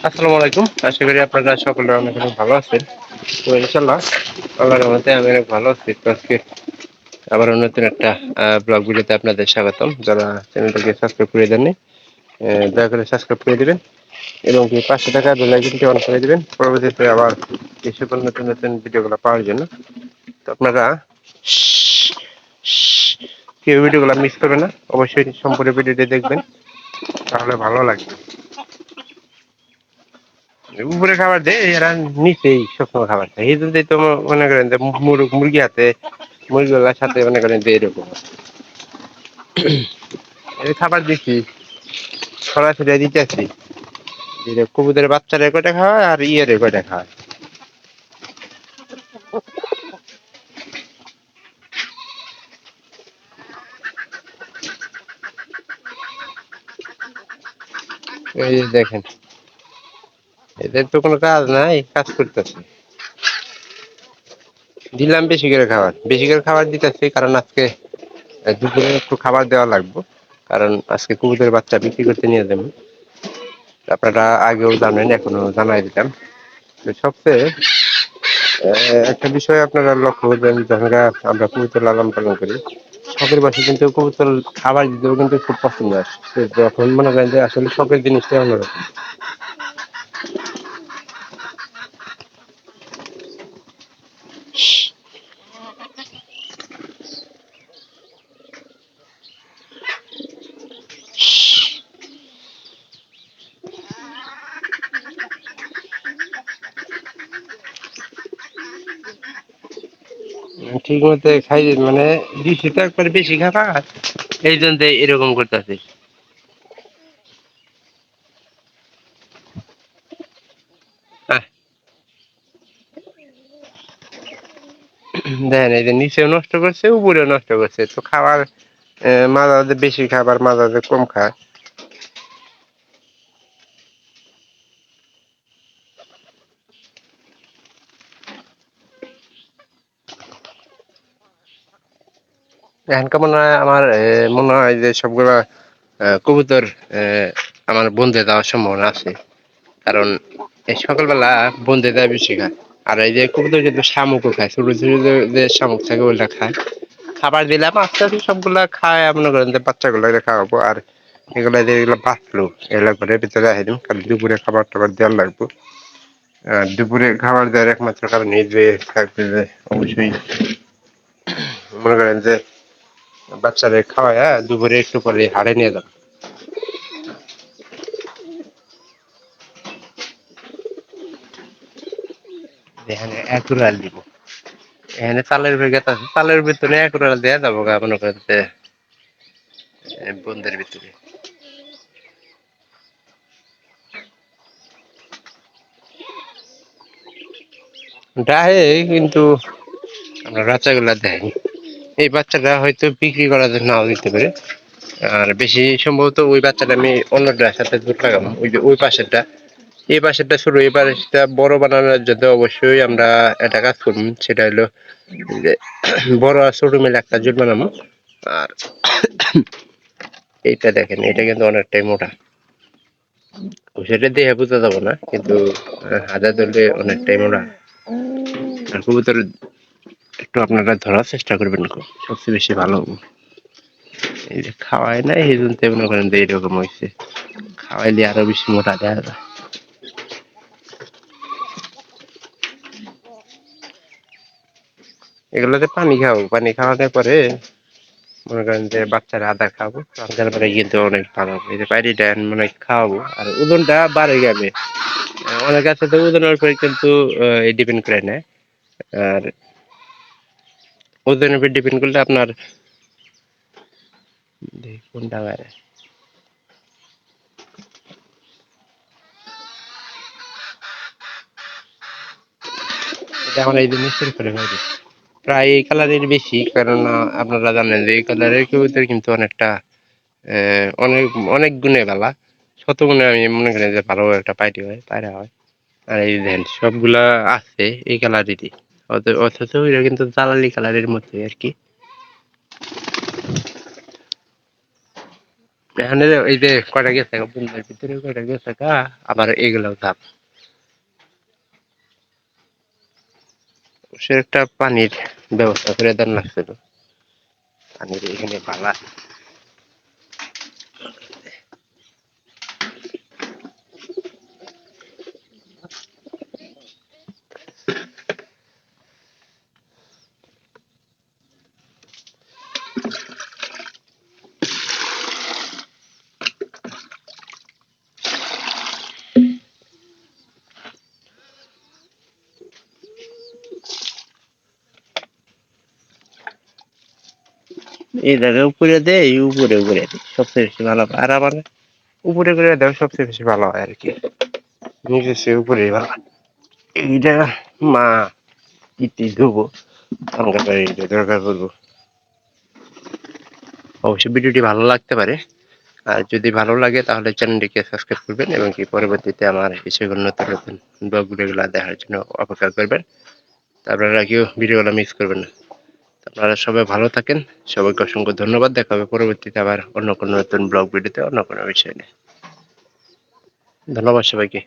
আসসালামু আলাইকুম। আশা করি আপনারা সকলে অনেক অনেক ভালো আছেন। তো ইনশাল্লাহ আল্লাহর রহমতে আমি অনেক ভালো আছি। তো আজকে আবারও নতুন একটা ব্লগ ভিডিওতে আপনাদের স্বাগতম। যারা চ্যানেলটাকে সাবস্ক্রাইব করে দেননি দয়া করে সাবস্ক্রাইব করে দিবেন এবং কি 500 টাকা বেল আইকনটি অন করে দিবেন পরবর্তীতে আবার এই সকল নতুন নতুন ভিডিওগুলো পাওয়ার জন্য। তো আপনারা কেউ ভিডিওগুলো মিস করবেন না, অবশ্যই সম্পূর্ণ ভিডিওটি দেখবেন, তাহলে ভালো লাগবে। উপরে খাবার দেয় এরা নিচেই সবসময় খাবার দেয়, এই জন্যই তো মনে করেন যে মুরগি হাতে মুরগিগুলার সাথে মনে করেন যে এরকম এই খাবার দিচ্ছি, সরাসরি দিতে আসছি যে কবুতরের বাচ্চারা কয়টা খাওয়ায় আর ইয়ের কয়টা খাওয়ায়। এই যে দেখেন, এদের তো কোনো কাজ নাই, কাজ করতেছে। দিলাম বেশি করে খাবার দিতেছি, কারণ আজকে দুপুরে একটু খাবার দেওয়া লাগবে, কারণ আজকে কবুতরের বাচ্চা বিক্রি করতে নিয়ে যাবেন। আপনারা আগেও জানেন, এখনো জানাই দিলাম। তো সবচেয়ে একটা বিষয় আপনারা লক্ষ্য করবেন, যখন আমরা কবুতর লালন পালন করি, শখের বসে কিন্তু কবুতর খাবার দিতেও কিন্তু খুব পছন্দ আসে। যখন মনে করেন যে আসলে শখের জিনিসটা অন্যরকম। ঠিক মতো খাই, মানে দিচ্ছি তো একবার বেশি খাবার, এই জন্য এরকম করতেছে। দেখেন, এই যে নিচেও নষ্ট করছে, উপরেও নষ্ট করছে। তো খাবার মাঝে মাঝে বেশি খাবার, মাঝে মাঝে কম খায়। এখানকার মনে হয় আমার মনে হয় যে সবগুলা কবুতর আমার বন্ধে দেওয়ার সম্ভাবনা আছে, কারণ এই সকালবেলা বন্ধে দেয় বেশি খায়। আর এই যে কবুতর কিন্তু শামুকও খায়, ছোট ছোট যে শামুক থাকে ওইটা খায়। খাবার দিলাম আস্তে আস্তে সবগুলা খায়, মনে করেন যে বাচ্চাগুলো খাওয়াবো। আর এগুলা যেগুলো বাঁচলো এগুলা ঘরের ভিতরে রাখে দিন, কারণ দুপুরে খাবার টাবার দেওয়ার লাগবে। আর দুপুরে খাবার দেওয়ার একমাত্র কারণ এই যে থাকবে যে অবশ্যই মনে করেন যে বাচ্চাদের খাওয়ায় দুপুরে একটু পরে হাড়ে নিয়ে যাবে। এখানে এক উড়াল দিব, এখানে চালের ব্যাগেট আছে, চালের ভিতরে এক উড়াল দেওয়া যাবো গা মনে করেন যে বন্ধের ভিতরে। ডাহে কিন্তু আমরা বাচ্চাগুলা দেয়, এই বাচ্চাটা হয়তো বিক্রি করার জন্য নাও দিতে পারে। আর বেশি সম্ভবত ওই বাচ্চাটা আমি অন্যটার সাথে জোট লাগাবো, ওই যে ওই পাশেরটা। এই পাশেরটা শুরু, এই পাশেরটা বড় বানানোর জন্য অবশ্যই আমরা একটা কাজ করবো, সেটা হলো যে বড় আর ছোট মিলে একটা জোট বানাবো। আর এইটা দেখেন, এটা কিন্তু অনেকটাই মোটা, সেটা দেখে বোঝা যাবো না, কিন্তু হাজার ধরলে অনেকটাই মোটা। আর কবুতর একটু আপনারা ধরার চেষ্টা করবেন, সবচেয়ে বেশি ভালো হবে। এই যে খাওয়াই নাই এই জন্য মনে করেন যে এইরকম হয়েছে, খাওয়াইলে আরো বেশি মোটা দেখা যায়। এগুলোতে পানি খাবো, পানি খাওয়ানোর পরে মনে করেন যে বাচ্চারা আদা খাবো, আদার পরে কিন্তু অনেক ভালো হবে। এই যে পানিটা মানে খাওয়াবো আর ওজনটা বাড়ে যাবে। অনেক আছে তো ওজনের উপরে কিন্তু ডিপেন্ড করে না। আর ওজনের উপর ডিপেন্ড করলে আপনার কোনটা বাইরে, এটা আমার এই জিনিসের উপরে বাইরে প্রায় এই কালারের বেশি, কারণ আপনারা জানেন যে এই কালারের কবুতর কিন্তু অনেকটা অনেক অনেক গুণে ভালা, শত গুণে আমি মনে করি যে ভালো একটা পাইটি হয়, পায়রা হয়। আর এই দেখেন সবগুলা আছে এই কালারেরই, অথচ এটা কিন্তু জালালি কালারের মধ্যে আর কি। এখানে এই যে কয়টা গেছে বন্ধের ভিতরে কয়টা গেছে আবার এগুলো ধাপ সে একটা পানির ব্যবস্থা করে দেন লাগছিল পানির এখানে পালা এই জায়গায় উপরে দেয় এই উপরে উপরে দেয় সবচেয়ে বেশি ভালো হয়। আর আমার উপরে করে দেওয়া সবচেয়ে বেশি ভালো হয় আর কি নিচে সে উপরে ভালো হয়। এইটা মা ইতি দেবো আমরা এইটা দরকার করবো অবশ্যই ভিডিওটি ভালো লাগতে পারে আর যদি ভালো লাগে তাহলে চ্যানেলটিকে সাবস্ক্রাইব করবেন এবং কি পরবর্তীতে আমার বিষয়গুলো নতুন নতুন ব্লগ ভিডিওগুলো দেখার জন্য অপেক্ষা করবেন তা আপনারা কেউ ভিডিওগুলো মিস করবেন না আপনারা সবাই ভালো থাকেন সবাইকে অসংখ্য ধন্যবাদ দেখা হবে পরবর্তীতে আবার অন্য কোনো নতুন ব্লগ ভিডিওতে অন্য কোনো বিষয় নিয়ে ধন্যবাদ সবাইকে